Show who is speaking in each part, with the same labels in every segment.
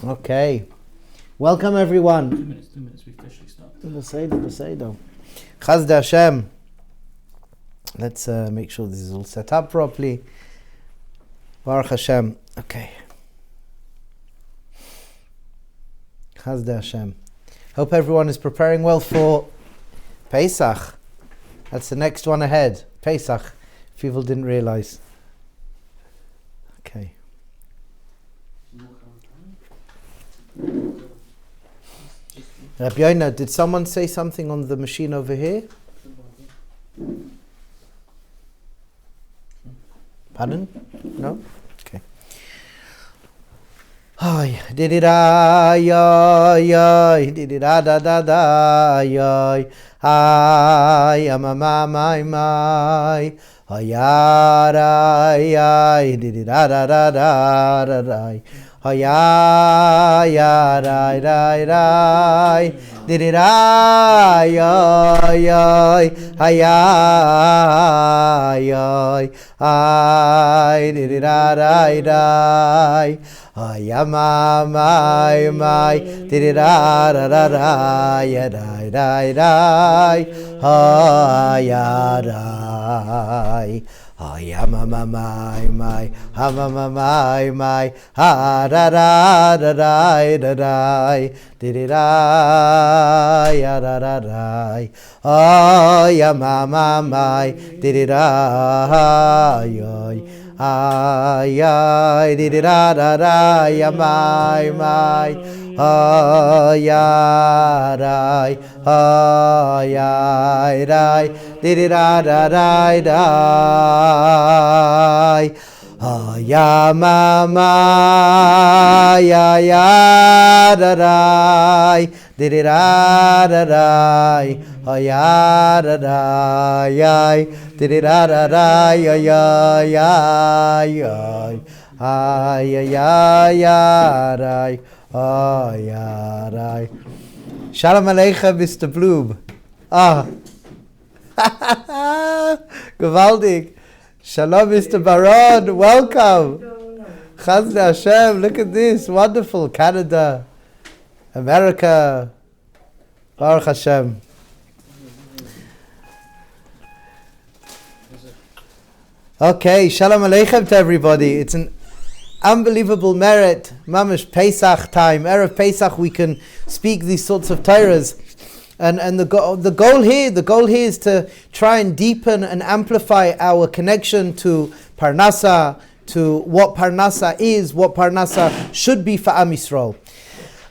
Speaker 1: Okay, welcome everyone.
Speaker 2: 2 minutes, we officially start.
Speaker 1: Avodas Hashem. Let's make sure this is all set up properly. Baruch Hashem. Okay. Avodas Hashem. Hope everyone is preparing well for Pesach. That's the next one ahead. Pesach. People didn't realize. Okay. Rabbi, did someone say something on the machine over here? Pardon? No? Okay. Ay, didida, yoy, didida, da, da, da, yoy. Ay, amama, my. Ay, ay, ay, didida, da, da, da, da, da. Ay, ay, ay, ay, ay. Didida, yoy, yoy. Ay, ay, ay. Ay, didida, da, da. Ay, my, didida, da, da, da, ya, da, da, da. Ay, ya, da. Ay, my, ha, my, ha, da, da, da, da, da, da, didida, ya, da, da, da. Ay, my, didida, yoy. Ay, ay, didida, da, da, ya, my, ay, ay, ay, ay, didida, da, da, da. Ya mama, ya da da, didida da da, ya da da, ya didida da da, ya ya ya. Shalom Aleichem, Mr. Bloom. Gewaldig. Shalom, Mr. Baron. Welcome. Avodas Hashem. Look at this. Wonderful. Canada. America. Baruch Hashem. Okay. Shalom Aleichem to everybody. It's an unbelievable merit. Mamash Pesach time. Erev Pesach we can speak these sorts of Torahs. And the goal here is to try and deepen and amplify our connection to Parnassa, to what Parnassa is, what Parnassa should be for Am Yisrael.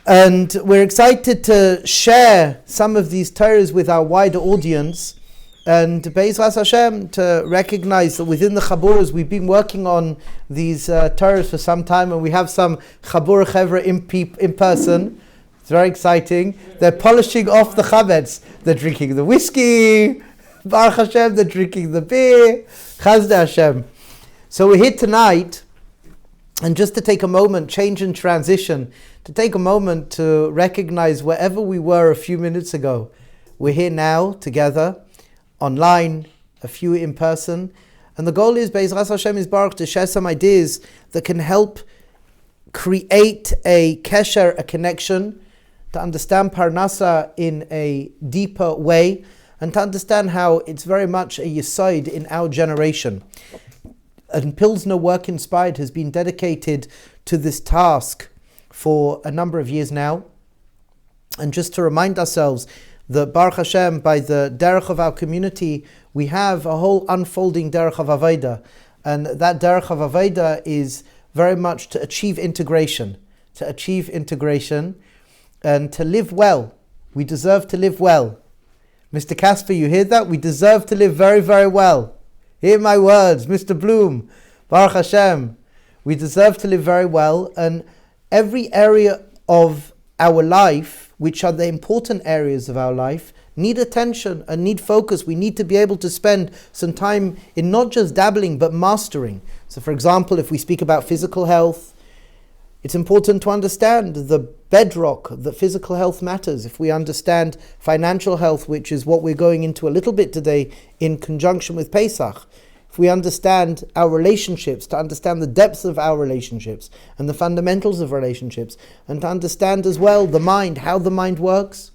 Speaker 1: And we're excited to share some of these Torahs with our wider audience, and Avodas Hashem to recognize that within the Chaburas we've been working on these Torahs for some time, and we have some Chabur Chevra in person. It's very exciting. They're polishing off the chametz. They're drinking the whiskey. Baruch Hashem, they're drinking the beer. Avodas Hashem. So we're here tonight, and just to take a moment, change and transition, to take a moment to recognize wherever we were a few minutes ago. We're here now together, online, a few in person. And the goal is, Avodas Hashem is Baruch, to share some ideas that can help create a kesher, a connection, to understand Parnassa in a deeper way, and to understand how it's very much a yesod in our generation. And Pilzno Work Inspired has been dedicated to this task for a number of years now. And just to remind ourselves that Baruch Hashem, by the derech of our community, we have a whole unfolding derech of Avodah. And that derech of Avodah is very much to achieve integration, and to live well We deserve to live well. Mr. Casper, you hear that? We deserve to live very, very well. Hear my words, Mr. Bloom. Baruch Hashem. We deserve to live very well, and every area of our life, which are the important areas of our life, need attention and need focus. We need to be able to spend some time in not just dabbling, but mastering. So for example, if we speak about physical health, it's important to understand the bedrock that physical health matters. If we understand financial health, which is what we're going into a little bit today in conjunction with Pesach, if we understand our relationships, to understand the depth of our relationships and the fundamentals of relationships, and to understand as well the mind, how the mind works,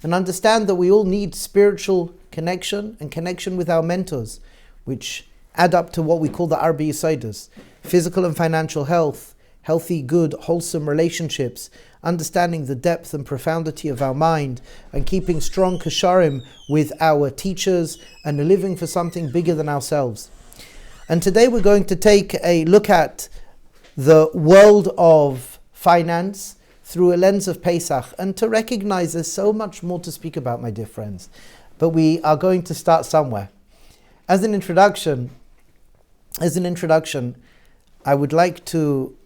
Speaker 1: and understand that we all need spiritual connection and connection with our mentors, which add up to what we call the Arba Yesodus: physical and financial health, healthy, good, wholesome relationships, understanding the depth and profundity of our mind, and keeping strong kasharim with our teachers, and living for something bigger than ourselves. And today we're going to take a look at the world of finance through a lens of Pesach, and to recognize there's so much more to speak about, my dear friends. But we are going to start somewhere. As an introduction, I would like to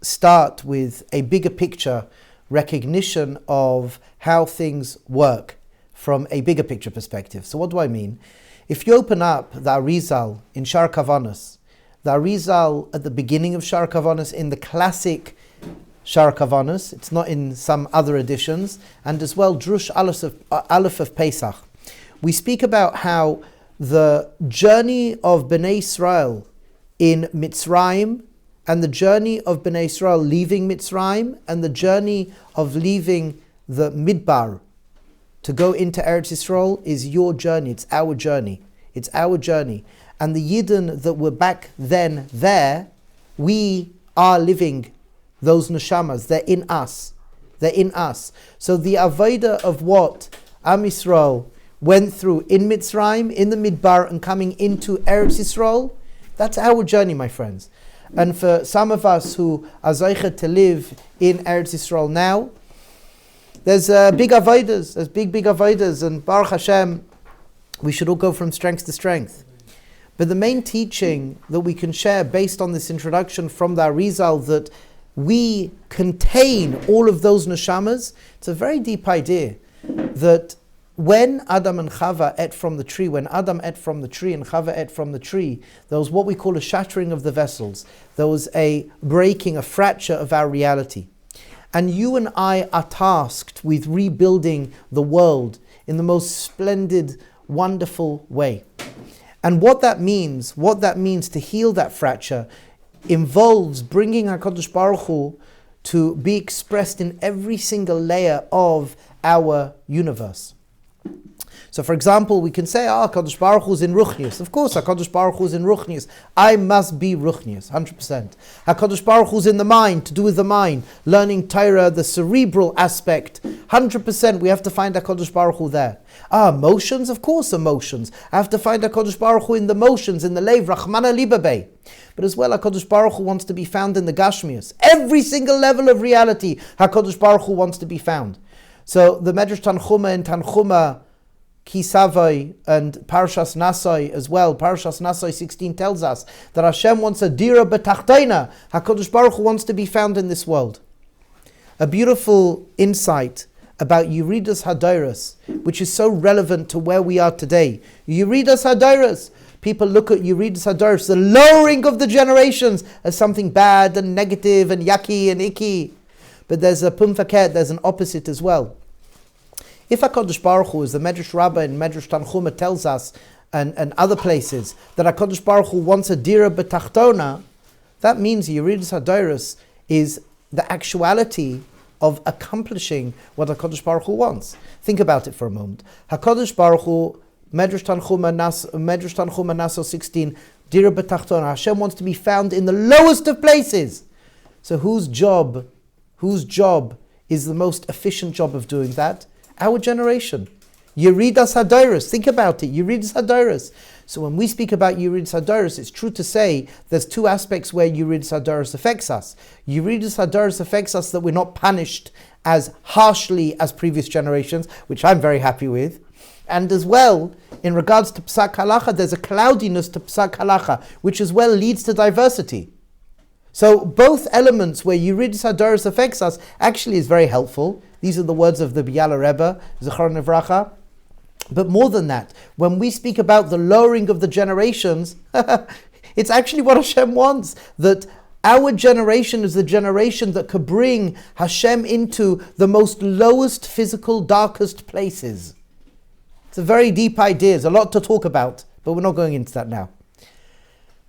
Speaker 1: start with a bigger picture recognition of how things work from a bigger picture perspective. So what do I mean? If you open up the Arizal in Shar Kavanos, the Arizal at the beginning of Shar Kavanos in the classic Shar Kavanos, it's not in some other editions, and as well Drush Aleph of Pesach, we speak about how the journey of Bnei Israel in Mitzrayim, and the journey of Bnei Israel leaving Mitzrayim, and the journey of leaving the Midbar to go into Eretz Yisrael is your journey. It's our journey. It's our journey. And the Yidden that were back then there, we are living those neshamas. They're in us. They're in us. So the avodah of what Am Yisrael went through in Mitzrayim, in the Midbar, and coming into Eretz Yisrael, that's our journey, my friends. And for some of us who are zeichet to live in Eretz Yisrael now, there's big avodas, there's big avodas, and Baruch Hashem, we should all go from strength to strength. But the main teaching that we can share based on this introduction from the Arizal, that we contain all of those neshamas, it's a very deep idea, that when Adam and Chava ate from the tree, when Adam ate from the tree and Chava ate from the tree, there was what we call a shattering of the vessels. There was a breaking, a fracture of our reality. And you and I are tasked with rebuilding the world in the most splendid, wonderful way. And what that means to heal that fracture, involves bringing HaKadosh Baruch Hu to be expressed in every single layer of our universe. So for example, we can say, HaKadosh Baruch Hu is in Ruchnius. Of course, HaKadosh Baruch Hu is in Ruchnius. I must be Ruchnius, 100%. HaKadosh Baruch Hu is in the mind, to do with the mind. Learning Torah, the cerebral aspect, 100%. We have to find HaKadosh Baruch Hu there. Emotions, of course, emotions. I have to find HaKadosh Baruch Hu in the motions, in the Lev, Rachmana Libabei. But as well, HaKadosh Baruch Hu wants to be found in the Gashmius. Every single level of reality, HaKadosh Baruch Hu wants to be found. So the Medrash Tanchuma and Tanchuma, Kisavai, and Parshas Nasai as well. Parshas Nasai 16 tells us that Hashem wants a dira betachtaina. HaKadosh Baruch Hu wants to be found in this world. A beautiful insight about Yeridas Hadairas, which is so relevant to where we are today. Yeridas Hadairas. People look at Yeridas Hadairas, the lowering of the generations, as something bad and negative and yucky and icky. But there's a pumfaket, there's an opposite as well. If HaKadosh Baruch Hu, as the Medrash Rabbi and Medrash Tanchuma tells us, and other places, that HaKadosh Baruch Hu wants a dira b'tachtona, that means Yeridas Hadairas is the actuality of accomplishing what HaKadosh Baruch Hu wants. Think about it for a moment. HaKadosh Baruch Hu, Medrash Tanchuma Naso 16, dira b'tachtona, Hashem wants to be found in the lowest of places. So whose job is the most efficient job of doing that? Our generation. Yeridas Hadairas. Think about it. Yeridas Hadairas. So when we speak about Yuridus Hadaros, it's true to say there's two aspects where Yuridus Hadaros affects us. Yuridus Hadaros affects us that we're not punished as harshly as previous generations, which I'm very happy with. And as well, in regards to Psak Halacha, there's a cloudiness to Psak Halacha, which as well leads to diversity. So both elements where Yuridus Hadaros affects us actually is very helpful. These are the words of the Biala Rebbe, Zechor Nevracha. But more than that, when we speak about the lowering of the generations, it's actually what Hashem wants, that our generation is the generation that could bring Hashem into the most lowest physical, darkest places. It's a very deep idea. There's a lot to talk about, but we're not going into that now.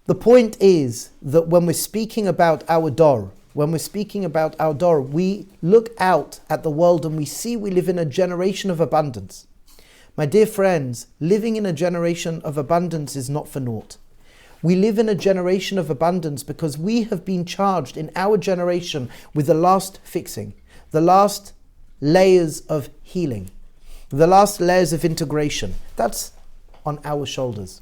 Speaker 1: The point is that when we're speaking about our Dor, we look out at the world and we see we live in a generation of abundance. My dear friends, living in a generation of abundance is not for naught. We live in a generation of abundance because we have been charged in our generation with the last fixing, the last layers of healing, the last layers of integration. That's on our shoulders.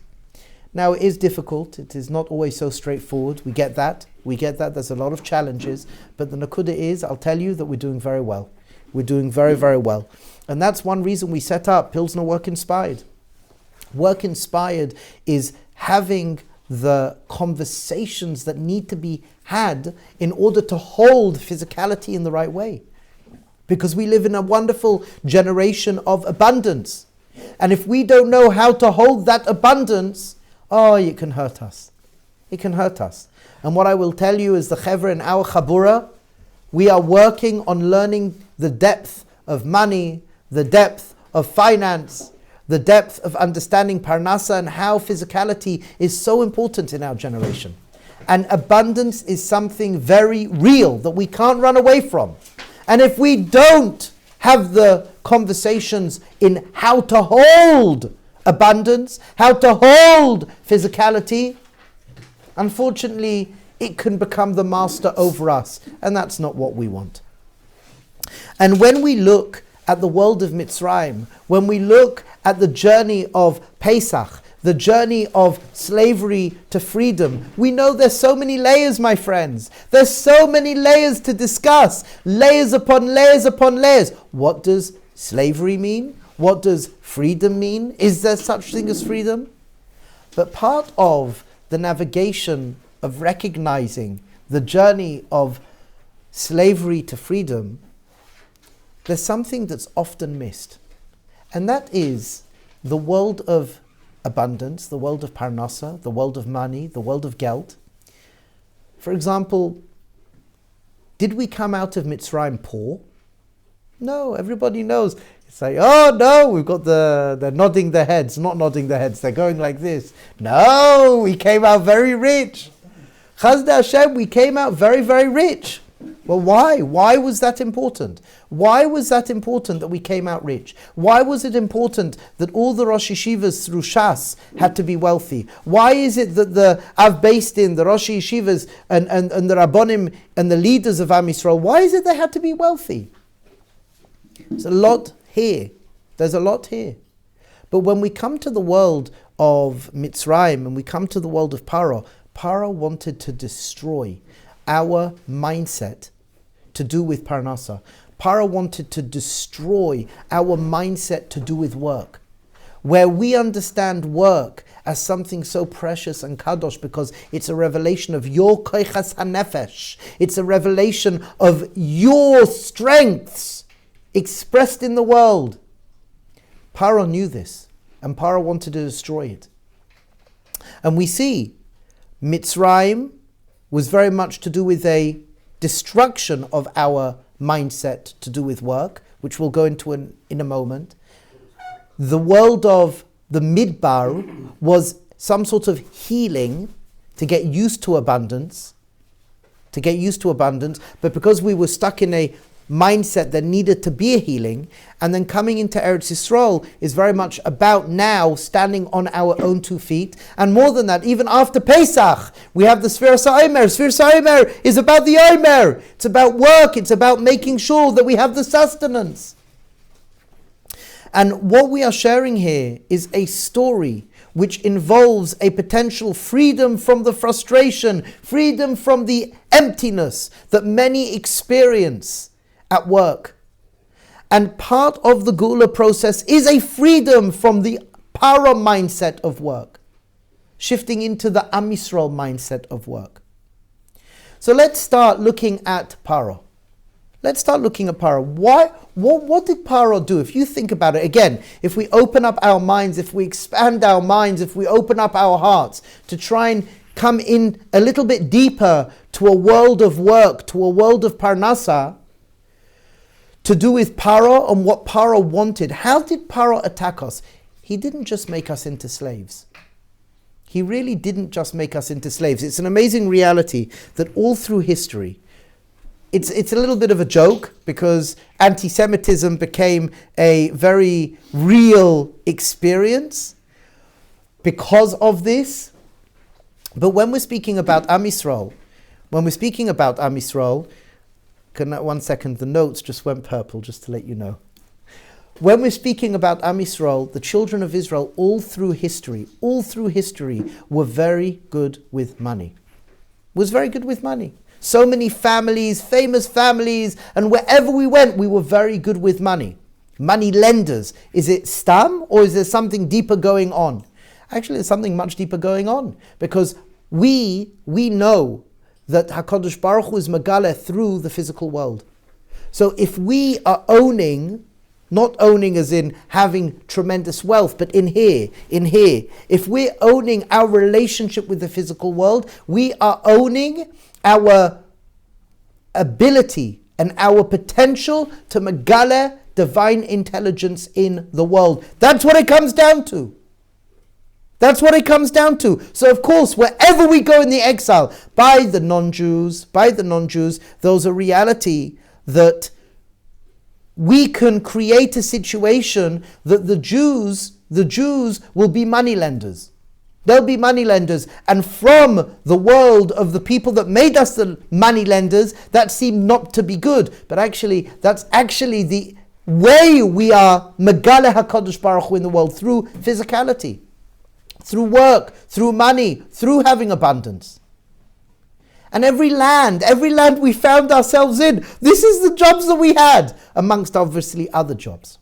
Speaker 1: Now it is difficult, it is not always so straightforward, we get that, there's a lot of challenges, but the nakuda is, I'll tell you that we're doing very well. We're doing very, very well. And that's one reason we set up Pilzno Work Inspired. Work Inspired is having the conversations that need to be had in order to hold physicality in the right way. Because we live in a wonderful generation of abundance. And if we don't know how to hold that abundance, it can hurt us. It can hurt us. And what I will tell you is the Chevra in our Chabura, we are working on learning the depth of money, the depth of finance, the depth of understanding Parnassa and how physicality is so important in our generation. And abundance is something very real that we can't run away from. And if we don't have the conversations in how to hold abundance, how to hold physicality, unfortunately, it can become the master over us. And that's not what we want. And when we look at the world of Mitzrayim, when we look at the journey of Pesach, the journey of slavery to freedom, we know there's so many layers, my friends. There's so many layers to discuss. Layers upon layers upon layers. What does slavery mean? What does freedom mean? Is there such thing as freedom? But part of the navigation of recognizing the journey of slavery to freedom, there's something that's often missed. And that is the world of abundance, the world of Parnassa, the world of money, the world of Geld. For example, did we come out of Mitzrayim poor? No, everybody knows. It's like, oh no, we've got they're nodding their heads, not nodding their heads, they're going like this. No, we came out very rich. Chazda Hashem, we came out very, very rich. Well, why? Why was that important? Why was that important that we came out rich? Why was it important that all the Rosh Yeshivas through Shas had to be wealthy? Why is it that the Av Beis Din, the Rosh Yeshivas and the Rabbonim and the leaders of Am Yisrael, why is it they had to be wealthy? There's a lot here. There's a lot here. But when we come to the world of Mitzrayim and we come to the world of Pharaoh, Pharaoh wanted to destroy our mindset to do with Parnassa. Pharaoh wanted to destroy our mindset to do with work, where we understand work as something so precious and kadosh because it's a revelation of your koichas hanefesh. It's a revelation of your strengths expressed in the world. Pharaoh knew this, and Pharaoh wanted to destroy it. And we see Mitzrayim was very much to do with a destruction of our mindset to do with work, which we'll go into in a moment. The world of the Midbar was some sort of healing to get used to abundance, but because we were stuck in a mindset that needed to be a healing, and then coming into Eretz Yisrael is very much about now standing on our own 2 feet, and more than that, even after Pesach, we have the Sfiras HaOmer. Sfiras HaOmer is about the Omer. It's about work. It's about making sure that we have the sustenance. And what we are sharing here is a story which involves a potential freedom from the frustration, freedom from the emptiness that many experience at work. And part of the Geula process is a freedom from the Para mindset of work, shifting into the Am Yisrael mindset of work. So let's start looking at Paro. Let's start looking at Paro. What did Paro do? If you think about it, again, if we open up our minds, if we expand our minds, if we open up our hearts to try and come in a little bit deeper to a world of work, to a world of Parnassa, to do with Paro and what Paro wanted. How did Paro attack us? He didn't just make us into slaves. He really didn't just make us into slaves. It's an amazing reality that all through history, it's a little bit of a joke because anti-Semitism became a very real experience because of this. But when we're speaking about Am Yisrael, one second, the notes just went purple, just to let you know. When we're speaking about Am Yisrael, the children of Israel, all through history, were very good with money. So many families, famous families, and wherever we went, we were very good with money. Money lenders. Is it stam or is there something deeper going on? Actually, there's something much deeper going on because we know that HaKadosh Baruch Hu is Megale through the physical world. So if we are not owning as in having tremendous wealth, but in here. If we're owning our relationship with the physical world, we are owning our ability and our potential to megale divine intelligence in the world. That's what it comes down to. So of course, wherever we go in the exile, by the non-Jews, there's a reality that we can create a situation that the Jews will be moneylenders. They'll be moneylenders. And from the world of the people that made us the moneylenders, that seemed not to be good. But actually, that's actually the way we are Megale HaKadosh Baruch Hu in the world, through physicality, through work, through money, through having abundance. And every land we found ourselves in, this is the jobs that we had, amongst obviously other jobs.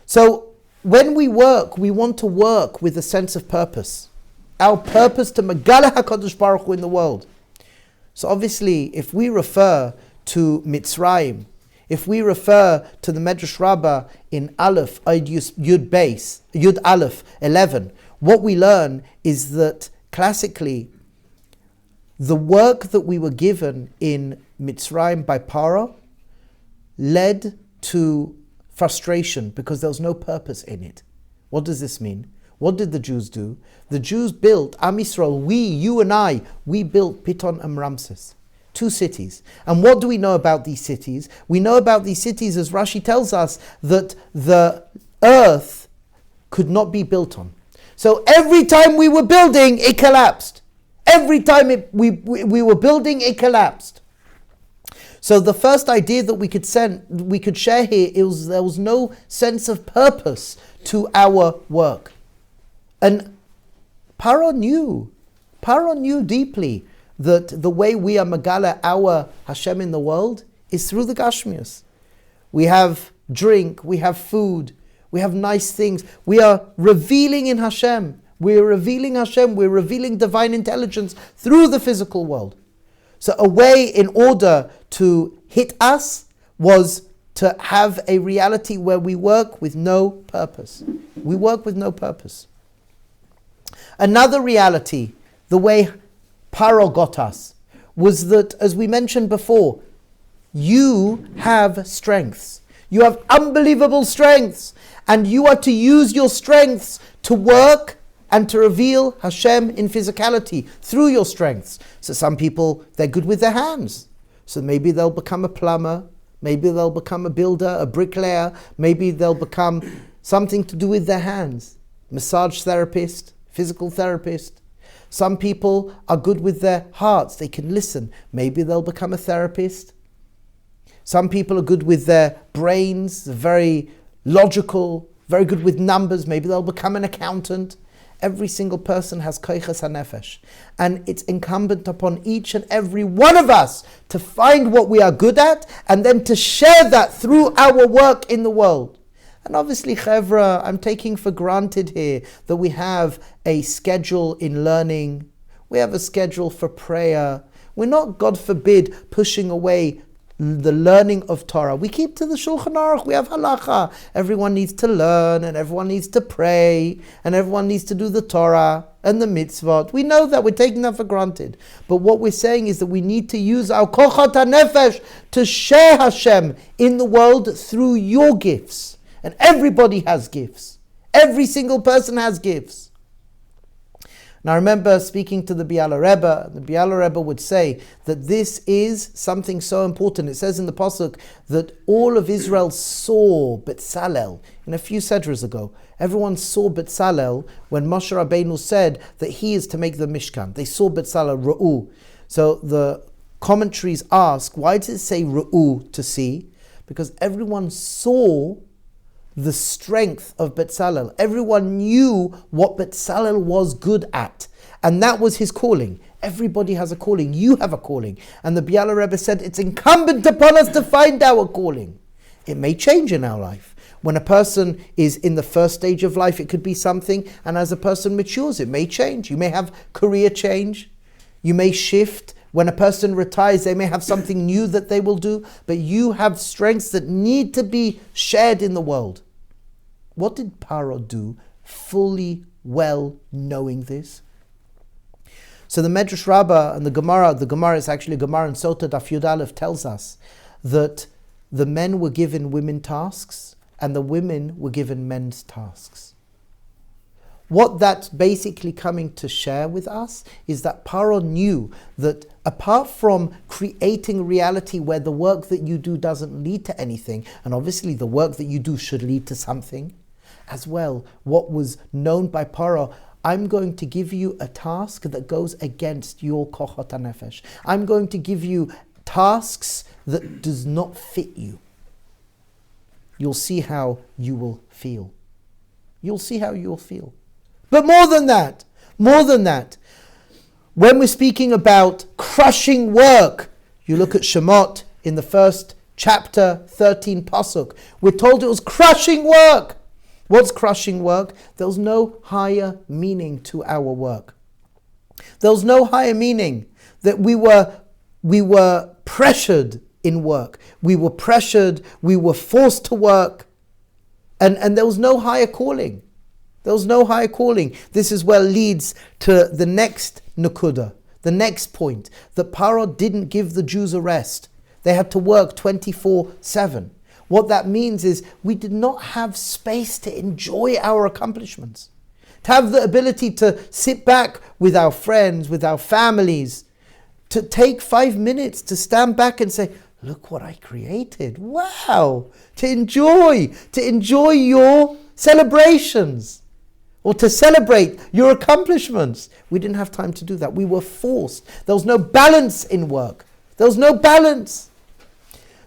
Speaker 1: So when we work, we want to work with a sense of purpose. Our purpose to Megale HaKadosh Baruch Hu in the world. So obviously, if we refer to Mitzrayim, if we refer to the Medrash Rabbah in Aleph, Yud Aleph 11, what we learn is that classically, the work that we were given in Mitzrayim by Paro led to frustration because there was no purpose in it. What does this mean? What did the Jews do? The Jews built, Am Yisrael, you and I, we built Piton and Ramses, 2 cities. And what do we know about these cities? We know about these cities, as Rashi tells us, that the earth could not be built on. So every time we were building, it collapsed. Every time we were building, it collapsed. So the first idea that we could share here is there was no sense of purpose to our work. And Paro knew deeply that the way we are Megale our Hashem in the world is through the Gashmius. We have drink, we have food, we have nice things. We are revealing in Hashem. We're revealing Hashem, we're revealing divine intelligence through the physical world. So a way in order to hit us was to have a reality where we work with no purpose. We work with no purpose. Another reality, the way Paro got us, was that, as we mentioned before, you have strengths. You have unbelievable strengths. And you are to use your strengths to work and to reveal Hashem in physicality through your strengths. So some people, they're good with their hands. So maybe they'll become a plumber, maybe they'll become a builder, a bricklayer, maybe they'll become something to do with their hands. Massage therapist, physical therapist. Some people are good with their hearts, they can listen. Maybe they'll become a therapist. Some people are good with their brains, very logical, very good with numbers. Maybe they'll become an accountant. Every single person has koiches hanefesh. And it's incumbent upon each and every one of us to find what we are good at and then to share that through our work in the world. And obviously, Chevra, I'm taking for granted here that we have a schedule in learning. We have a schedule for prayer. We're not, God forbid, pushing away the learning of Torah. We keep to the Shulchan Aruch. We have halacha. Everyone needs to learn, and everyone needs to pray, and everyone needs to do the Torah and the mitzvot. We know that. We're taking that for granted. But what we're saying is that we need to use our kochot hanefesh to share Hashem in the world through your gifts. And everybody has gifts. Every single person has gifts. Now I remember speaking to the Biala Rebbe. The Biala Rebbe would say that this is something so important. It says in the Pasuk that all of Israel saw Betzalel. In a few sedras ago, everyone saw Betzalel when Moshe Rabbeinu said that he is to make the Mishkan. They saw Betzalel, Ru'u. So the commentaries ask, why does it say Ru'u, to see? Because everyone saw the strength of Betzalel. Everyone knew what Betzalel was good at. And that was his calling. Everybody has a calling. You have a calling. And the Biala Rebbe said it's incumbent upon us to find our calling. It may change in our life. When a person is in the first stage of life, it could be something. And as a person matures, it may change. You may have career change. You may shift. When a person retires, they may have something new that they will do. But you have strengths that need to be shared in the world. What did Pharaoh do, fully well knowing this? So the Medrash Rabbah and the Gemara is actually Gemara in Sota Daf Yud Aleph, tells us that the men were given women tasks and the women were given men's tasks. What that's basically coming to share with us is that Pharaoh knew that apart from creating reality where the work that you do doesn't lead to anything, and obviously the work that you do should lead to something, as well, what was known by Pharaoh, I'm going to give you a task that goes against your kochot hanefesh. I'm going to give you tasks that does not fit you. You'll see how you will feel. You'll see how you will feel. But more than that, when we're speaking about crushing work, you look at Shemot in the first chapter, 13 pasuk, we're told it was crushing work. What's crushing work? There's no higher meaning to our work. There's no higher meaning that we were pressured in work. We were pressured, we were forced to work, and there was no higher calling. There was no higher calling. This is where leads to the next nukuda, the next point, that Pharaoh didn't give the Jews a rest. They had to work 24/7. What that means is we did not have space to enjoy our accomplishments, to have the ability to sit back with our friends, with our families, to take 5 minutes to stand back and say, look what I created. Wow. To enjoy your celebrations or to celebrate your accomplishments. We didn't have time to do that. We were forced. There was no balance in work. There was no balance.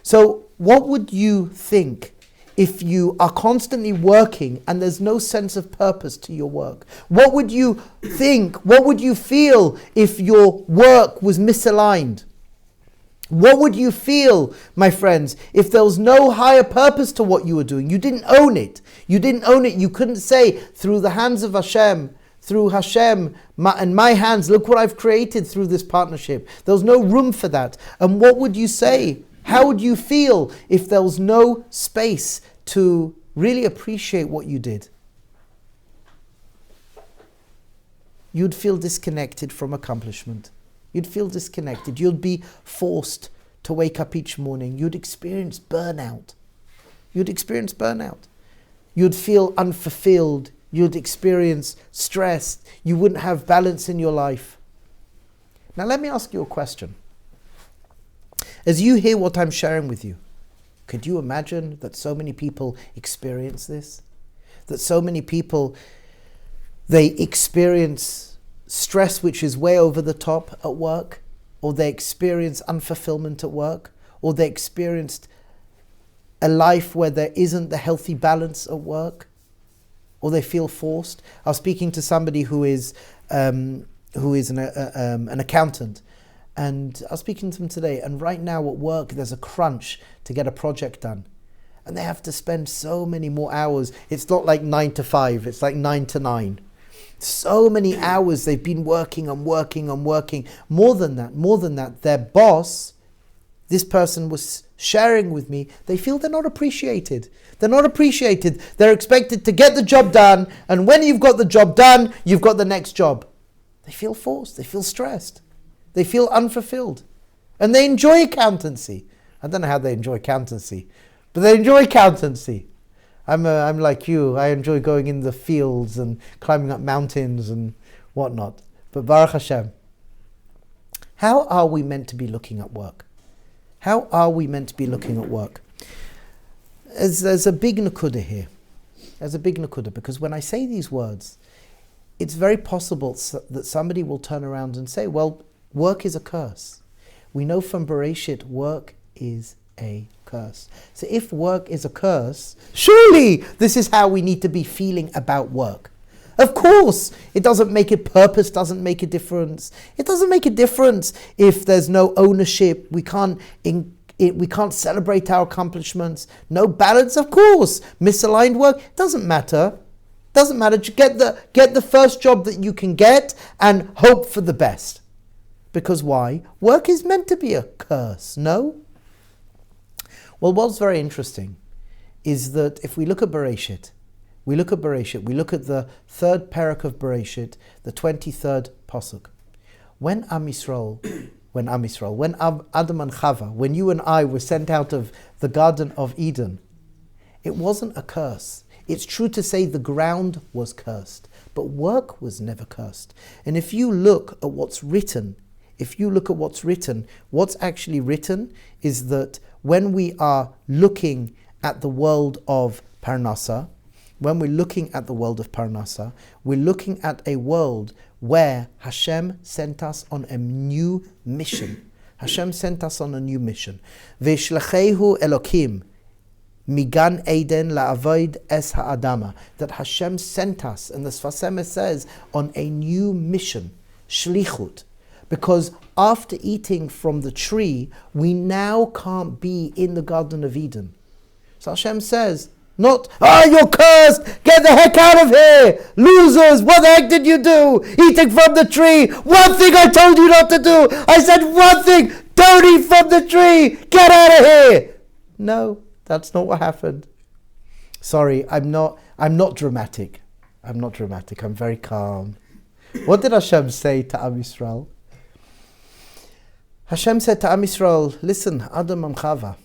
Speaker 1: So what would you think if you are constantly working and there's no sense of purpose to your work? What would you think? What would you feel if your work was misaligned? What would you feel, my friends, if there was no higher purpose to what you were doing? You didn't own it. You didn't own it. You couldn't say, through the hands of Hashem, through Hashem and my hands, look what I've created through this partnership. There was no room for that. And what would you say? How would you feel if there was no space to really appreciate what you did? You'd feel disconnected from accomplishment. You'd feel disconnected. You'd be forced to wake up each morning. You'd experience burnout. You'd feel unfulfilled. You'd experience stress. You wouldn't have balance in your life. Now let me ask you a question. As you hear what I'm sharing with you, could you imagine that so many people experience this? That so many people, they experience stress which is way over the top at work, or they experience unfulfillment at work, or they experienced a life where there isn't the healthy balance at work? or they feel forced. I was speaking to somebody who is an accountant, and I was speaking to them today, and right now at work there's a crunch to get a project done. And they have to spend so many more hours. It's not like 9 to 5, it's like 9 to 9. So many hours they've been working and working and working. More than that, their boss, this person was sharing with me, they feel they're not appreciated. They're not appreciated. They're expected to get the job done, and when you've got the job done, you've got the next job. They feel forced, they feel stressed, they feel unfulfilled. And they enjoy accountancy. I don't know how they enjoy accountancy, but they enjoy accountancy. I'm like you. I enjoy going in the fields and climbing up mountains and whatnot. But Baruch Hashem, how are we meant to be looking at work? How are we meant to be looking at work? There's a big nakuda here. There's a big nakuda, because when I say these words, it's very possible that somebody will turn around and say, well, work is a curse. We know from Bereshit, work is a curse. So if work is a curse, surely this is how we need to be feeling about work. Of course, it doesn't make it, purpose doesn't make a difference. It doesn't make a difference if there's no ownership. We can't celebrate our accomplishments. No balance, of course. Misaligned work, doesn't matter. Doesn't matter. Get the first job that you can get and hope for the best. Because why? Work is meant to be a curse, no? Well, what's very interesting is that if we look at Bereshit, we look at the third parak of Bereshit, the 23rd pasuk. When Adam and Chava, when you and I were sent out of the Garden of Eden, it wasn't a curse. It's true to say the ground was cursed, but work was never cursed. And if you look at what's written, what's actually written is that when we are looking at the world of Parnassa, we're looking at a world where Hashem sent us on a new mission. V'shlachehu Elokim migan Eden la'avoid es ha'adama. That Hashem sent us, and the Sfas Emes says, on a new mission, shlichut. Because after eating from the tree, we now can't be in the Garden of Eden. So Hashem says, not, you're cursed, get the heck out of here, losers, what the heck did you do? Eating from the tree, one thing I told you not to do, I said one thing, don't eat from the tree, get out of here. No, that's not what happened. Sorry, I'm not dramatic. I'm very calm. What did Hashem say to Am Yisrael? Hashem said to Am Yisrael, listen, Adam and Chava,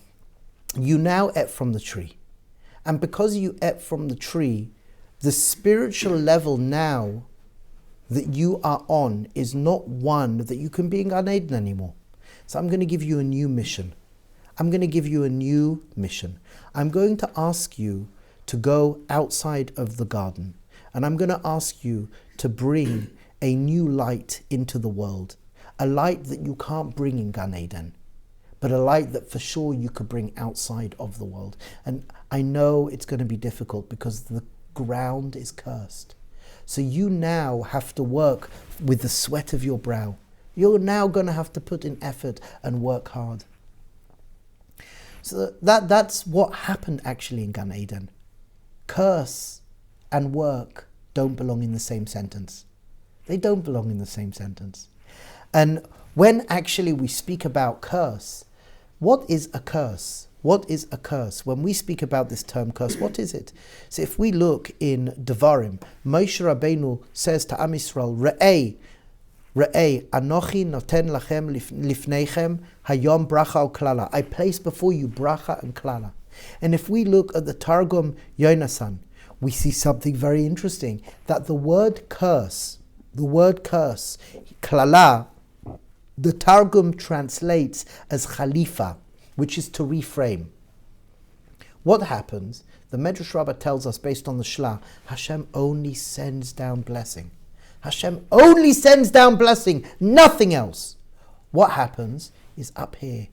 Speaker 1: you now ate from the tree. And because you ate from the tree, the spiritual level now that you are on is not one that you can be in Gan Eden anymore. So I'm going to give you a new mission. I'm going to ask you to go outside of the garden. And I'm going to ask you to bring a new light into the world. A light that you can't bring in Gan Eden, but a light that for sure you could bring outside of the world. And I know it's going to be difficult because the ground is cursed. So you now have to work with the sweat of your brow. You're now going to have to put in effort and work hard. So that's what happened actually in Gan Eden. Curse and work don't belong in the same sentence. They don't belong in the same sentence. And when actually we speak about curse, what is a curse? What is a curse? When we speak about this term curse, what is it? So if we look in Devarim, Moshe Rabbeinu says to Am Yisrael, Re'ei, Anochi noten lachem lifneichem hayom bracha u'klala. I place before you bracha and klala. And if we look at the Targum Yonasan, we see something very interesting, that the word curse, klala, the Targum translates as Khalifa, which is to reframe. What happens? The Medrash Rabbah tells us, based on the Shla, Hashem only sends down blessing. Hashem only sends down blessing, nothing else. What happens is up here,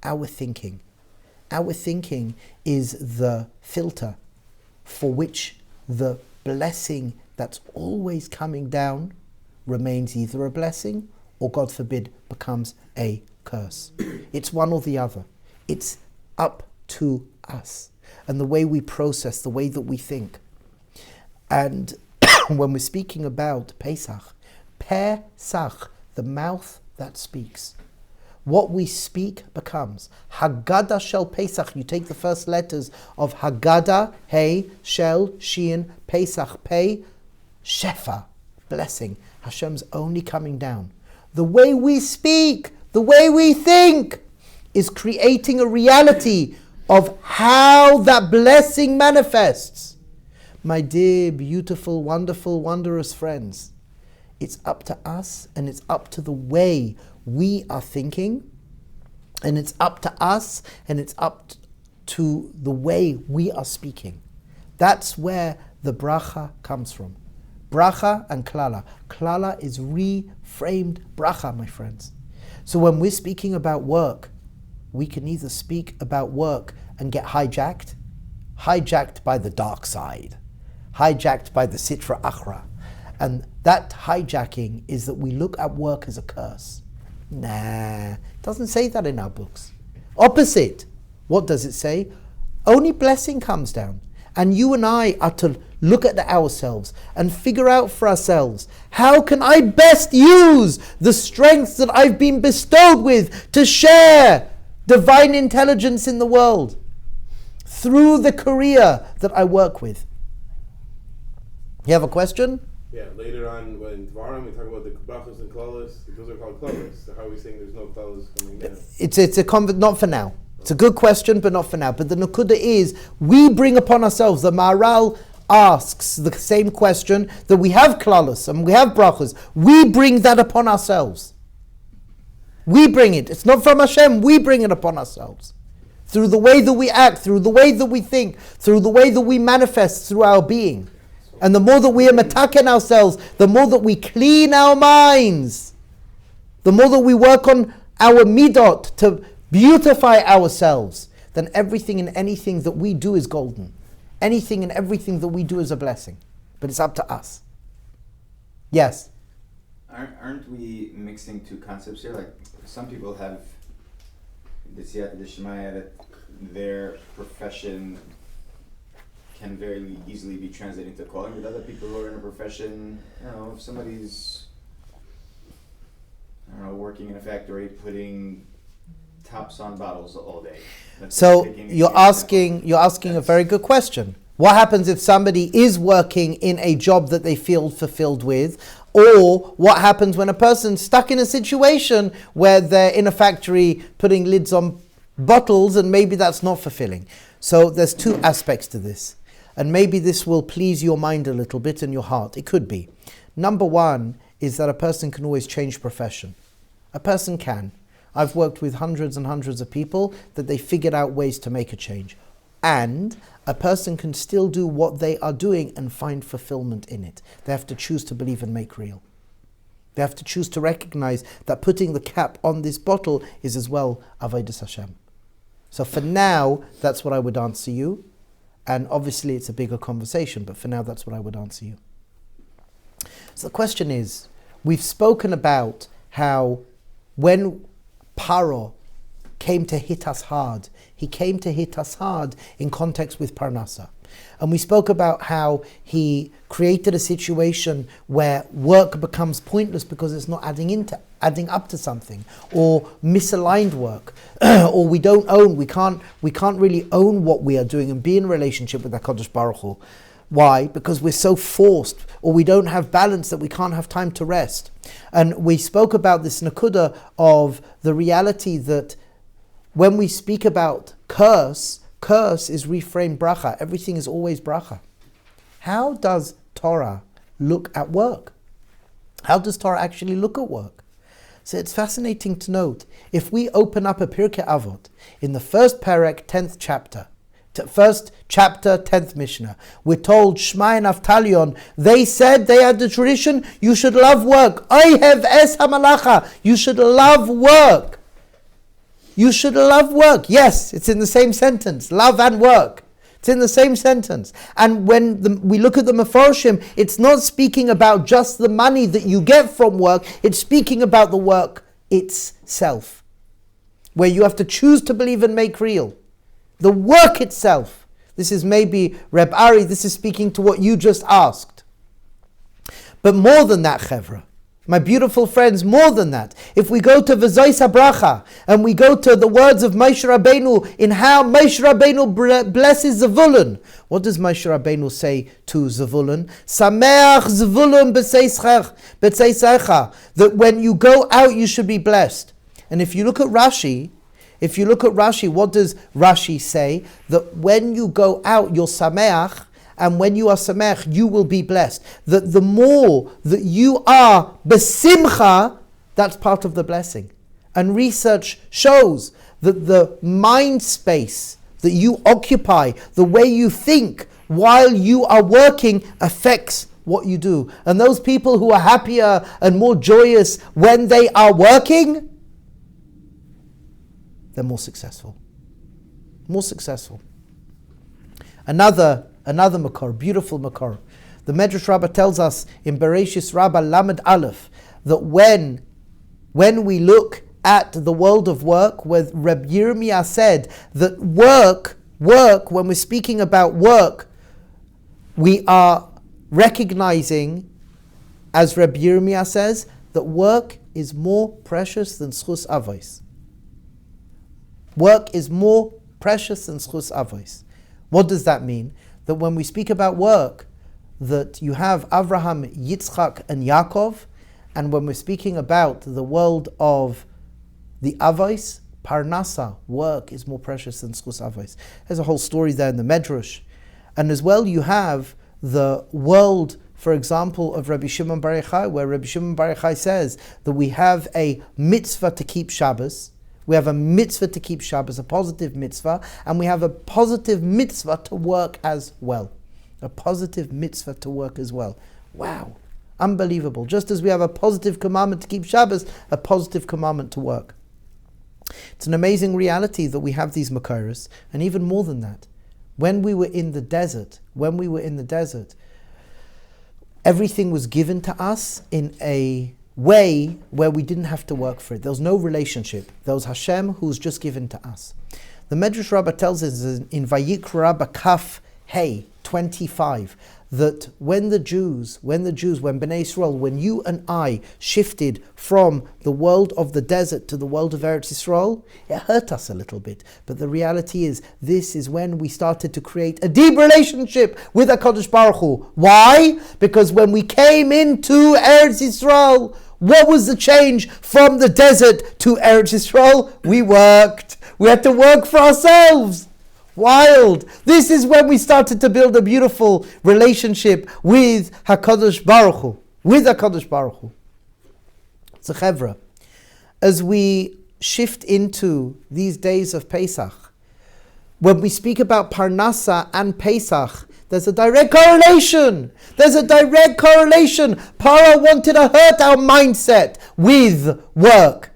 Speaker 1: our thinking. Our thinking is the filter for which the blessing that's always coming down remains either a blessing or, God forbid, becomes a curse. It's one or the other. It's up to us and the way we process, the way that we think. And when we're speaking about Pesach, the mouth that speaks. What we speak becomes. Haggadah shel Pesach. You take the first letters of Haggadah, Hey, Shel, Shin, Pesach, Pei, Shefa, blessing. Hashem's only coming down. The way we speak, the way we think, is creating a reality of how that blessing manifests. My dear, beautiful, wonderful, wondrous friends, it's up to us, and it's up to the way we are thinking, and it's up to us, and it's up to the way we are speaking. That's where the bracha comes from. Bracha and klala. Klala is reframed bracha, my friends. So when we're speaking about work, we can either speak about work and get hijacked by the dark side, hijacked by the sitra achra. And that hijacking is that we look at work as a curse. Nah, it doesn't say that in our books. Opposite. What does it say? Only blessing comes down. And you and I are to look at ourselves and figure out for ourselves, how can I best use the strengths that I've been bestowed with to share divine intelligence in the world through the career that I work with? You have a question?
Speaker 3: Yeah, later on when Dvarim we talk about the brachos and klalos, those are called klalos. So how are we saying there's no klalos coming down?
Speaker 1: It's not for now. It's a good question, but not for now. But the nukuda is, we bring upon ourselves, the Maharal asks the same question, that we have klalos and we have brachos. We bring that upon ourselves. We bring it. It's not from Hashem. We bring it upon ourselves. Through the way that we act, through the way that we think, through the way that we manifest through our being. And the more that we are metaken ourselves, the more that we clean our minds, the more that we work on our midot to beautify ourselves, then everything and anything that we do is golden. Anything and everything that we do is a blessing. But it's up to us. Yes?
Speaker 4: Aren't we mixing two concepts here? Like, some people have the siyata d'shmaya that their profession can very easily be translated into calling, with other people who are in a profession, if somebody's, working in a factory putting tops on bottles all day.
Speaker 1: So you're asking a very good question. What happens if somebody is working in a job that they feel fulfilled with? Or what happens when a person's stuck in a situation where they're in a factory putting lids on bottles and maybe that's not fulfilling? So there's two aspects to this. And maybe this will please your mind a little bit and your heart. It could be. Number one is that a person can always change profession. A person can. I've worked with hundreds and hundreds of people that they figured out ways to make a change. And a person can still do what they are doing and find fulfillment in it. They have to choose to believe and make real. They have to choose to recognize that putting the cap on this bottle is as well Avodas Hashem. So for now, that's what I would answer you. And obviously it's a bigger conversation, but for now that's what I would answer you. So the question is, we've spoken about how when Pharaoh came to hit us hard, he came to hit us hard in context with Parnassa. And we spoke about how he created a situation where work becomes pointless because it's not adding up to something, or misaligned work, or we can't really own what we are doing and be in relationship with HaKadosh Baruch Hu. Why? Because we're so forced, or we don't have balance that we can't have time to rest. And we spoke about this nakuda of the reality that when we speak about curse is reframed bracha. Everything is always bracha. How does Torah look at work? How does Torah actually look at work? So it's fascinating to note, if we open up a Pirkei Avot, in the first perek, 10th chapter, 10th Mishnah, we're told, Shema and Avtalion, they said, they had the tradition, you should love work. I have es hamalacha, you should love work. You should love work. Yes, it's in the same sentence, love and work. It's in the same sentence. And when we look at the Mefarshim, it's not speaking about just the money that you get from work, it's speaking about the work itself, where you have to choose to believe and make real. The work itself. This is maybe, Reb Ari, this is speaking to what you just asked. But more than that, Chevra, my beautiful friends, more than that, if we go to V'zois HaBracha, and we go to the words of Moshe Rabbeinu, in how Moshe Rabbeinu blesses Zvulun, what does Moshe Rabbeinu say to Zvulun? Sameach Zvulun b'tzeisecha, that when you go out you should be blessed. And if you look at Rashi, what does Rashi say? That when you go out you're sameach, and when you are sameach, you will be blessed. That the more that you are besimcha, that's part of the blessing. And research shows that the mind space that you occupy, the way you think while you are working, affects what you do. And those people who are happier and more joyous when they are working, they're more successful. More successful. Another makor, beautiful makor. The Medrash Rabbah tells us in Bereshis Rabbah Lamed Aleph that when we look at the world of work, where Rabbi Yirmiyah said that work, when we're speaking about work, we are recognizing, as Rabbi Yirmiyah says, that work is more precious than schus avos. Work is more precious than schus avos. What does that mean? That when we speak about work, that you have Avraham, Yitzchak, and Yaakov, and when we're speaking about the world of the avos, Parnassa, work is more precious than schus avos. There's a whole story there in the Medrash. And as well you have the world, for example, of Rabbi Shimon Bar Yochai, where Rabbi Shimon Bar Yochai says that we have a mitzvah to keep Shabbos. We have a mitzvah to keep Shabbos, a positive mitzvah, and we have a positive mitzvah to work as well. A positive mitzvah to work as well. Wow, unbelievable. Just as we have a positive commandment to keep Shabbos, a positive commandment to work. It's an amazing reality that we have these makoros, and even more than that, when we were in the desert, everything was given to us in a way where we didn't have to work for it. There was no relationship. There was Hashem who was just given to us. The Medrash Rabbah tells us in Vayikra Rabbah Kaf Hey 25 that when Bnei Yisrael, when you and I shifted from the world of the desert to the world of Eretz Yisrael, it hurt us a little bit. But the reality is, this is when we started to create a deep relationship with HaKadosh Baruch Hu. Why? Because when we came into Eretz Yisrael, what was the change from the desert to Eretz Yisrael? We worked. We had to work for ourselves. Wild. This is when we started to build a beautiful relationship with HaKadosh Baruch Hu. So Chevra, as we shift into these days of Pesach, when we speak about Parnassa and Pesach, there's a direct correlation. Pharaoh wanted to hurt our mindset with work.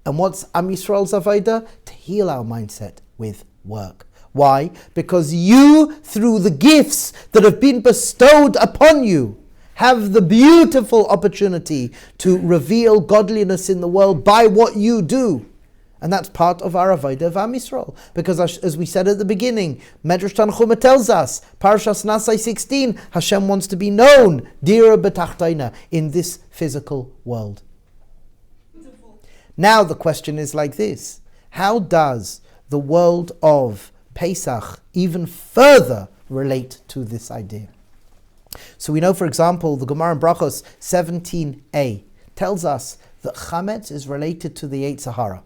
Speaker 1: And what's Am Yisrael's avodah? To heal our mindset with work. Why? Because you, through the gifts that have been bestowed upon you, have the beautiful opportunity to reveal godliness in the world by what you do. And that's part of our avodah of Am Yisrael. Because as we said at the beginning, Medrash Tanchuma tells us, Parshas Nasai 16, Hashem wants to be known, Dira B'tachtaina, in this physical world. Now the question is like this: how does the world of Pesach even further relate to this idea? So we know, for example, the Gemara in Brachos 17a tells us that chametz is related to the Yetzer Hara.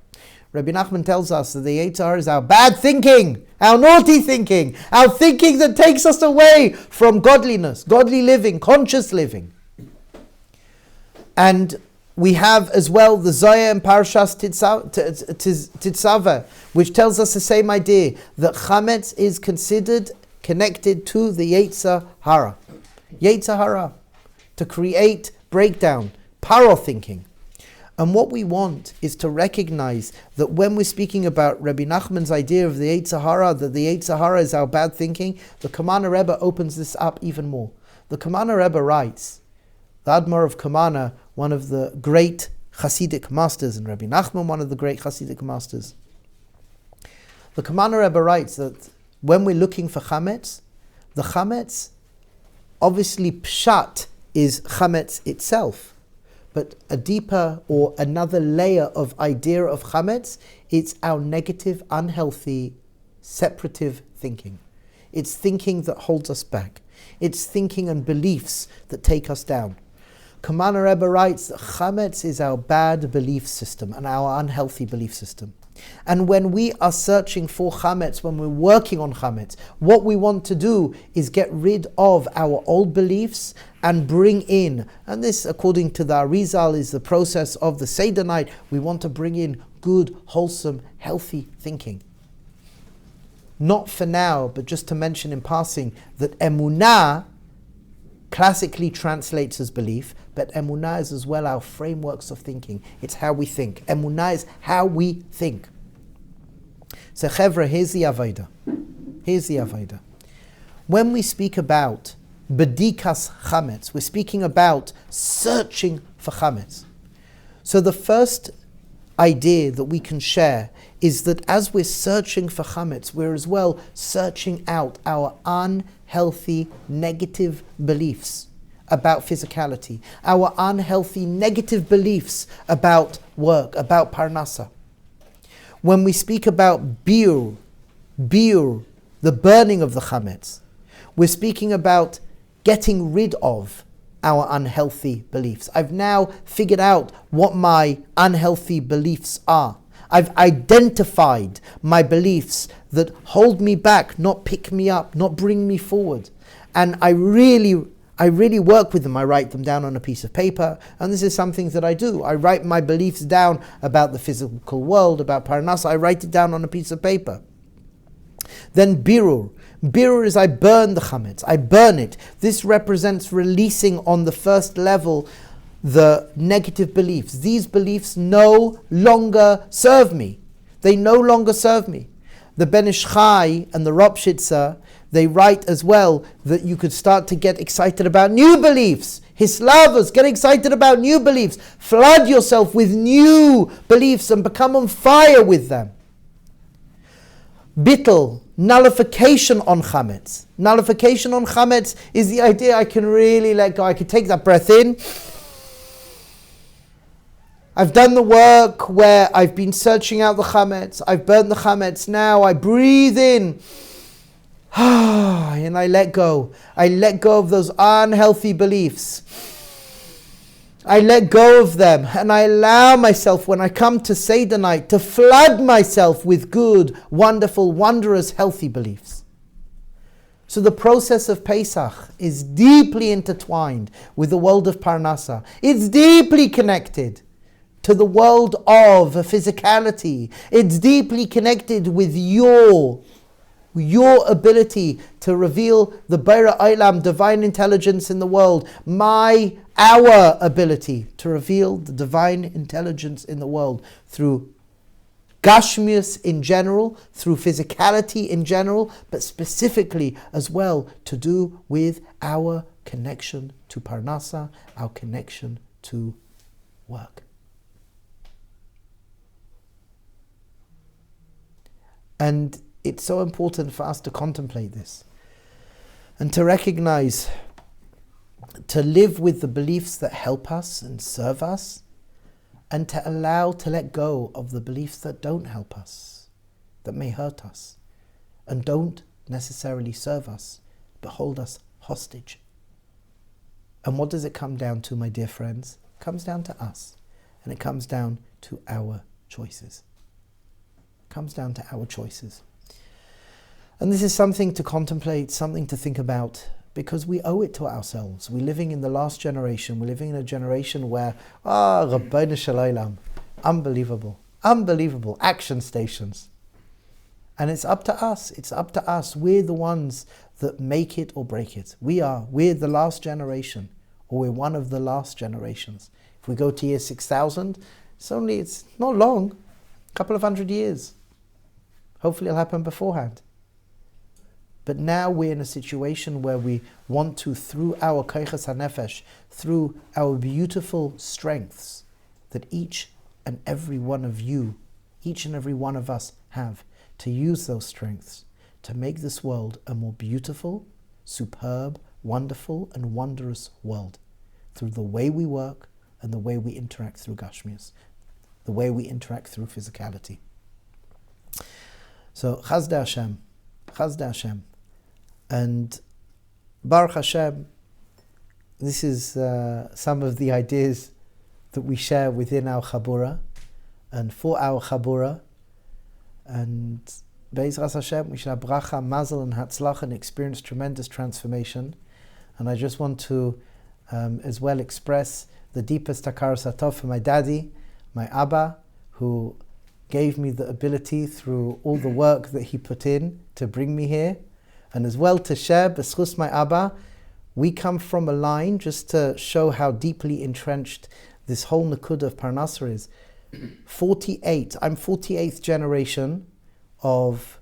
Speaker 1: Rabbi Nachman tells us that the Yetzer Hara is our bad thinking, our naughty thinking, our thinking that takes us away from godliness, godly living, conscious living. And we have as well the Zohar and Parshas Tetzaveh, which tells us the same idea, that chametz is considered connected to the Yetzer Hara. Yetzer Hara, to create breakdown, paro thinking. And what we want is to recognize that when we're speaking about Rabbi Nachman's idea of the Yetzer Hara, that the Yetzer Hara is our bad thinking, the Kamana Rebbe opens this up even more. The Kamana Rebbe writes, the Admor of Kamana, one of the great Hasidic masters, and Rabbi Nachman, one of the great Hasidic masters. The Kamana Rebbe writes that when we're looking for chametz, the chametz, obviously pshat is chametz itself, but a deeper or another layer of idea of chametz, it's our negative, unhealthy, separative thinking. It's thinking that holds us back. It's thinking and beliefs that take us down. Kamana Rebbe writes that chametz is our bad belief system and our unhealthy belief system. And when we are searching for chametz, when we're working on chametz, what we want to do is get rid of our old beliefs and bring in, and this according to the Arizal is the process of the Seder night, we want to bring in good, wholesome, healthy thinking. Not for now, but just to mention in passing that emunah classically translates as belief, but emunah is as well our frameworks of thinking. It's how we think. Emunah is how we think. So chevra, here's the avodah. Here's the avodah. When we speak about bedikas chametz, we're speaking about searching for chametz. So the first idea that we can share is that as we're searching for chametz, we're as well searching out our unhealthy, negative beliefs about physicality, our unhealthy, negative beliefs about work, about Parnassa. When we speak about bir, the burning of the chametz, we're speaking about getting rid of our unhealthy beliefs. I've now figured out what my unhealthy beliefs are. I've identified my beliefs that hold me back, not pick me up, not bring me forward. And I really work with them. I write them down on a piece of paper, and this is something that I do. I write my beliefs down about the physical world, about Parnassa. I write it down on a piece of paper. Then birur. Birur is I burn the chametz. I burn it. This represents releasing on the first level the negative beliefs. These beliefs no longer serve me. They no longer serve me. The Ben Ish Chai and the Ropshitzer, they write as well that you could start to get excited about new beliefs. Hislavas, get excited about new beliefs. Flood yourself with new beliefs and become on fire with them. Bittul, nullification on chametz. Nullification on chametz is the idea I can really let go. I can take that breath in. I've done the work where I've been searching out the chametz. I've burnt the chametz. Now I breathe in. And I let go. I let go of those unhealthy beliefs. I let go of them. And I allow myself, when I come to Seder night, to flood myself with good, wonderful, wondrous, healthy beliefs. So the process of Pesach is deeply intertwined with the world of Parnassa. It's deeply connected to the world of physicality. It's deeply connected with your ability to reveal the Beira Olam, divine intelligence in the world. Our ability to reveal the divine intelligence in the world through Gashmius in general, through physicality in general, but specifically as well to do with our connection to Parnassa, our connection to work. And it's so important for us to contemplate this and to recognize, to live with the beliefs that help us and serve us, and to let go of the beliefs that don't help us, that may hurt us, and don't necessarily serve us, but hold us hostage. And what does it come down to, my dear friends? It comes down to us, and it comes down to our choices. It comes down to our choices. And this is something to contemplate, something to think about, because we owe it to ourselves. We're living in the last generation. We're living in a generation where, Rabbi Shalom, unbelievable, action stations. And it's up to us. It's up to us. We're the ones that make it or break it. We're the last generation, or we're one of the last generations. If we go to year 6000, It's not long, a couple of 100 years. Hopefully it'll happen beforehand. But now we're in a situation where we want to, through our koiches hanefesh, through our beautiful strengths that each and every one of you, each and every one of us have, to use those strengths to make this world a more beautiful, superb, wonderful and wondrous world through the way we work and the way we interact through Gashmias, the way we interact through physicality. So, Chazda Hashem. And Baruch Hashem, this is some of the ideas that we share within our Chabura and for our Chabura. And Be'ezras Hashem, we should have bracha, mazel and hatzlach and experience tremendous transformation. And I just want to as well express the deepest hakaras hatov for my daddy, my Abba, who gave me the ability through all the work that he put in to bring me here. And as well to share, b'schus my Abba, we come from a line, just to show how deeply entrenched this whole Nakuda of Parnassa is. 48, I'm 48th generation of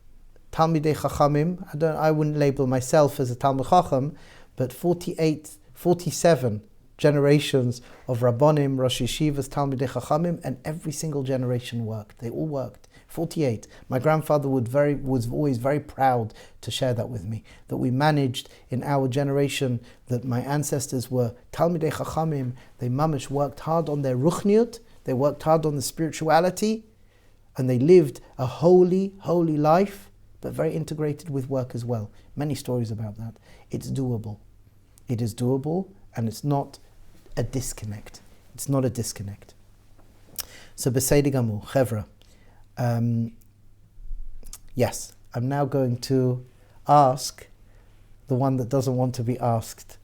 Speaker 1: Talmidei Chachamim. I wouldn't label myself as a Talmid Chacham, but 47 generations of Rabbonim, Rosh Yeshivas, Talmidei Chachamim, and every single generation worked. They all worked. 48. My grandfather was always very proud to share that with me, that we managed in our generation, that my ancestors were Talmidei Chachamim. They mamish worked hard on their ruchniut, they worked hard on the spirituality, and they lived a holy life, but very integrated with work as well. Many stories about that. It's doable. It is doable, and it's not a disconnect. It's not a disconnect. So, B'Seidig Gamur, Chevra. Yes, I'm now going to ask the one that doesn't want to be asked,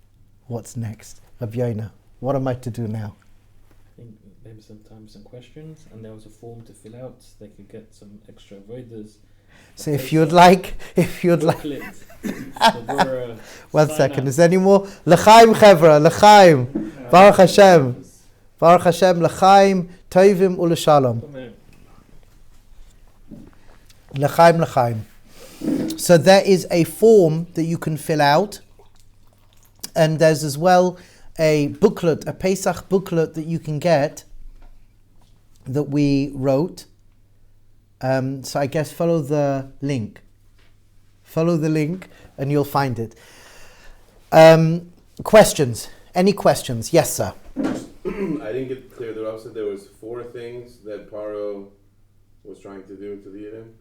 Speaker 1: what's next? Rabbi Yoina, what am I to do now?
Speaker 2: I think maybe sometimes some questions, and there was a form to fill out. They could get some extra avodas.
Speaker 1: So if you'd like, one second, is there any more? L'chaim Chevra, L'chaim, Baruch Hashem, L'chaim, Tovim u'L'shalom. L'chaim. So there is a form that you can fill out, and there's as well a booklet, a Pesach booklet that you can get that we wrote. So I guess follow the link. Follow the link and you'll find it. Questions? Any questions? Yes, sir.
Speaker 3: I didn't get clear. The Rabbi said there was 4 things that Pharaoh was trying to do to the Yidden.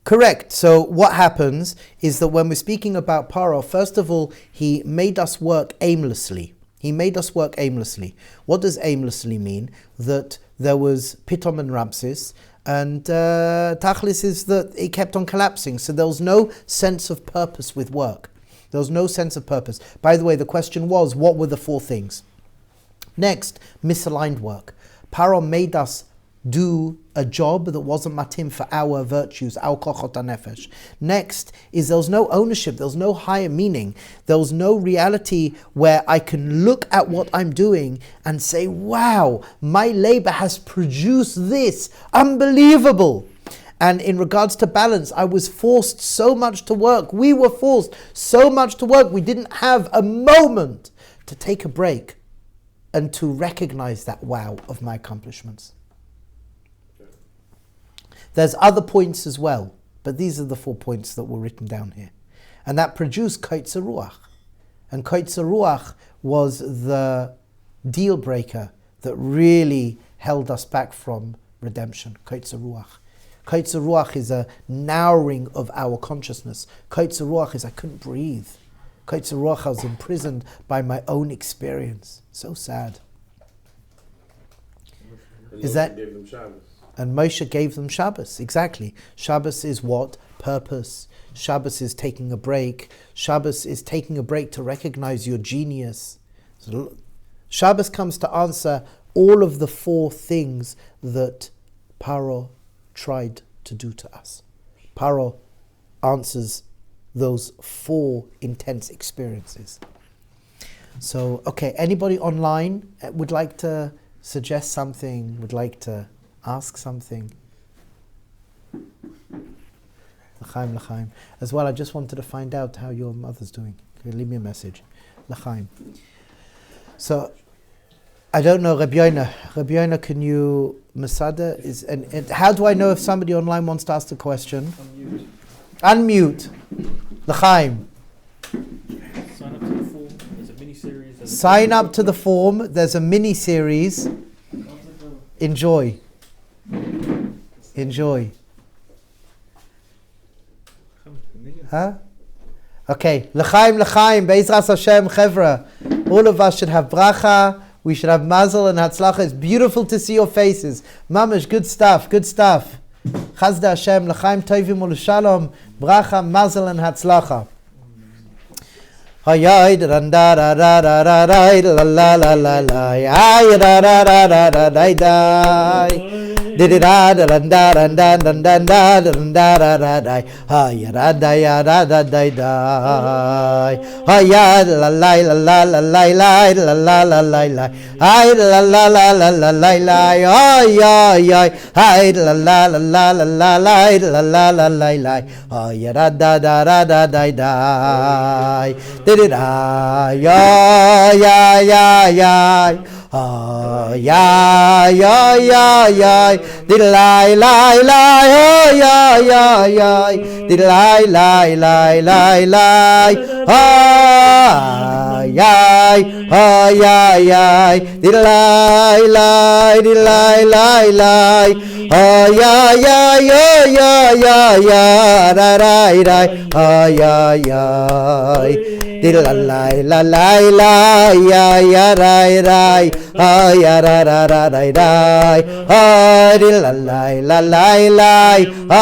Speaker 1: Correct. So what happens is that when we're speaking about Pharaoh, first of all, he made us work aimlessly. What does aimlessly mean? That there was Pitom and Ramses, and Tachlis is that it kept on collapsing. So there was no sense of purpose with work. There was no sense of purpose. By the way, the question was, what were the 4 things? Next, misaligned work. Pharaoh made us do a job that wasn't matim for our virtues, our kochot hanefesh. Next is there was no ownership, there was no higher meaning, there was no reality where I can look at what I'm doing and say, wow, my labor has produced this, unbelievable. And in regards to balance, I was forced so much to work. We were forced so much to work. We didn't have a moment to take a break and to recognize that wow of my accomplishments. There's other points as well, but these are the 4 points that were written down here. And that produced Kaitzer Ruach. And Kaitzer Ruach was the deal breaker that really held us back from redemption. Kaitzer Ruach. Kaitzer Ruach is a narrowing of our consciousness. Kaitzer Ruach is I couldn't breathe. Kaitzer Ruach, I was imprisoned by my own experience. So sad. Is that... And Moshe gave them Shabbos, exactly. Shabbos is what? Purpose. Shabbos is taking a break. Shabbos is taking a break to recognize your genius. So Shabbos comes to answer all of the 4 things that Pharaoh tried to do to us. Pharaoh answers those 4 intense experiences. So, okay, anybody online would like to suggest something, would like to ask something. L'chaim, l'chaim. As well, I just wanted to find out how your mother's doing. Leave me a message. L'chaim. So, I don't know, Rabbi Yoina. Rabbi Yoina, can you, Masada, and how do I know if somebody online wants to ask a question? Unmute. L'chaim.
Speaker 2: Sign up to the form. There's a mini-series.
Speaker 1: Sign up to the form. There's a mini-series. Enjoy. Enjoy. Huh? Okay. L'chaim, l'chaim. Be'ezras Hashem, chevra. All of us should have bracha. We should have mazel and hatzlacha. It's beautiful to see your faces. Mamash, good stuff, good stuff. Chazda Hashem, l'chaim tovim u'l'shalom. Bracha, mazel and hatzlacha. Hayay da da da da da da da la la la la la. Ay da da da da da da da. Did da da da da da da da da da da da da da. Hay da da ya da da da da. Hay la la la la la la la la la la la. Ay la la la la la la la. Ay ay ay. Ay la la la la la la la la la la la. Hay da da da da da da da. Did ya ya ya ya. Ya ya ya ya. Did lie lie lie. Oh ya ya ya. Did lie lie lie lie lie. Ah ya ah ya ya. Did lie lie did lie lie lie. Ah ya ya ya ya ya ya. Da da da. Ah ya ya. Did la la la la la ya ya ra ra. Ah ya ra ra ra ra ra. Ah did la la la la la.